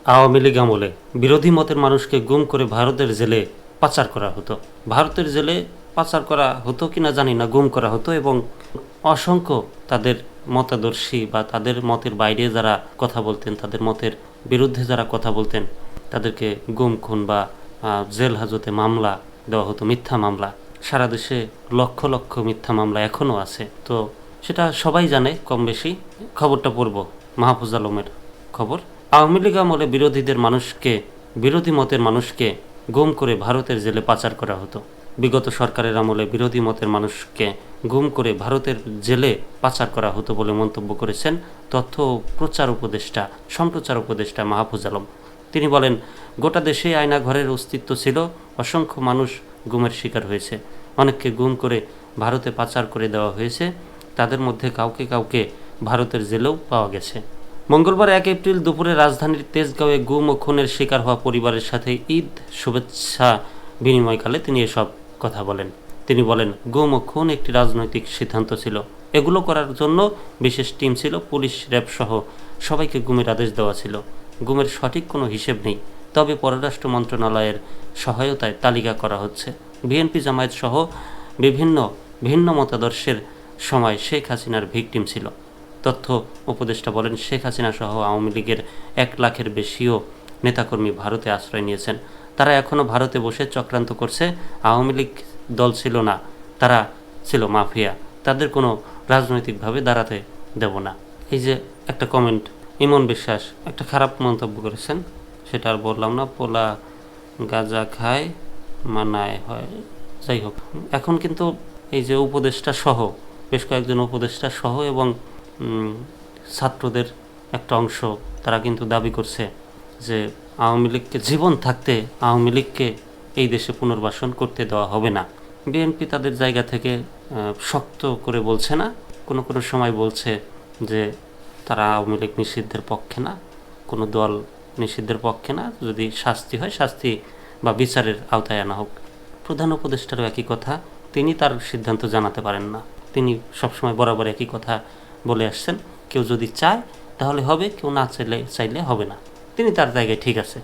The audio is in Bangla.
আওয়ামী লীগ আমলে বিরোধী মতের মানুষকে গুম করে ভারতের জেলে পাচার করা হতো। ভারতের জেলে পাচার করা হতো কিনা জানি না, গুম করা হতো এবং অসংখ্য তাদের মতাদর্শী বা তাদের মতের বাইরে যারা কথা বলতেন, তাদের মতের বিরুদ্ধে যারা কথা বলতেন, তাদেরকে গুম খুন বা জেল হাজতে মামলা দেওয়া হতো, মিথ্যা মামলা। সারা দেশে লক্ষ লক্ষ মিথ্যা মামলা এখনও আছে। তো সেটা সবাই জানে কম বেশি। খবরটা পড়ব, মাহফুজ আলমের খবর। আওয়ামী লীগ আমলে বিরোধী মতের মানুষকে গুম করে ভারতের জেলে পাচার করা হতো। বিগত সরকারের আমলে বিরোধী মতের মানুষকে গুম করে ভারতের জেলে পাচার করা হতো বলে মন্তব্য করেছেন তথ্য ও সম্প্রচার উপদেষ্টা মাহফুজ আলম। তিনি বলেন, গোটা দেশে আয়নাঘরের অস্তিত্ব ছিল, অসংখ্য মানুষ গুমের শিকার হয়েছে, অনেককে গুম করে ভারতে পাচার করে দেওয়া হয়েছে, তাদের মধ্যে কাউকে কাউকে ভারতের জেলেও পাওয়া গেছে। মঙ্গলবার 1 এপ্রিল দুপুরে রাজধানীর তেজগাঁওয়ে গুম ও খুনের শিকার হওয়া পরিবারের সাথে ঈদ শুভেচ্ছা বিনিময়কালে তিনি এসব কথা বলেন। তিনি বলেন, গুম ও খুন একটি রাজনৈতিক সিদ্ধান্ত ছিল। এগুলো করার জন্য বিশেষ টিম ছিল, পুলিশ, র্যাব সহ সবাইকে গুমের আদেশ দেওয়া ছিল। গুমের সঠিক কোনো হিসেব নেই, তবে পররাষ্ট্র মন্ত্রণালয়ের সহায়তায় তালিকা করা হচ্ছে। বিএনপি জামায়াত সহ ভিন্ন মতাদর্শের সময় শেখ হাসিনার ভিকটিম ছিল। তথ্য উপদেষ্টা বলেন, শেখ হাসিনা সহ আওয়ামী লীগের 1 লাখের বেশিও নেতাকর্মী ভারতে আশ্রয় নিয়েছেন। তারা এখনও ভারতে বসে চক্রান্ত করছে। আওয়ামী লীগ দল ছিল না, তারা ছিল মাফিয়া। তাদের কোনো রাজনৈতিকভাবে দাঁড়াতে দেব না। এই যে একটা কমেন্ট, ইমন বিশ্বাস একটা খারাপ মন্তব্য করেছেন, সেটা আর বললাম না। পোলা গাঁজা খায় মানায় হয়, যাই হোক। এখন কিন্তু এই যে উপদেষ্টা সহ বেশ কয়েকজন উপদেষ্টা সহ এবং ছাত্রদের একটা অংশ, তারা কিন্তু দাবি করছে যে আওয়ামী লীগকে জীবন থাকতে আওয়ামী লীগকে এই দেশে পুনর্বাসন করতে দেওয়া হবে না। বিএনপি তাদের জায়গা থেকে শক্ত করে বলছে না, কোনো কোনো সময় বলছে যে তারা আওয়ামী লীগ নিষিদ্ধের পক্ষে না, কোনো দল নিষিদ্ধের পক্ষে না, যদি শাস্তি হয় শাস্তি বা বিচারের আওতায় আনা হোক। প্রধান উপদেষ্টারও একই কথা, তিনি তার সিদ্ধান্ত জানাতে পারেন না। তিনি সবসময় বরাবর একই কথা বলে আসছেন, কেউ যদি চায় তাহলে হবে, কেউ না চাইলে হবে না। তিনি তার জায়গায় ঠিক আছে।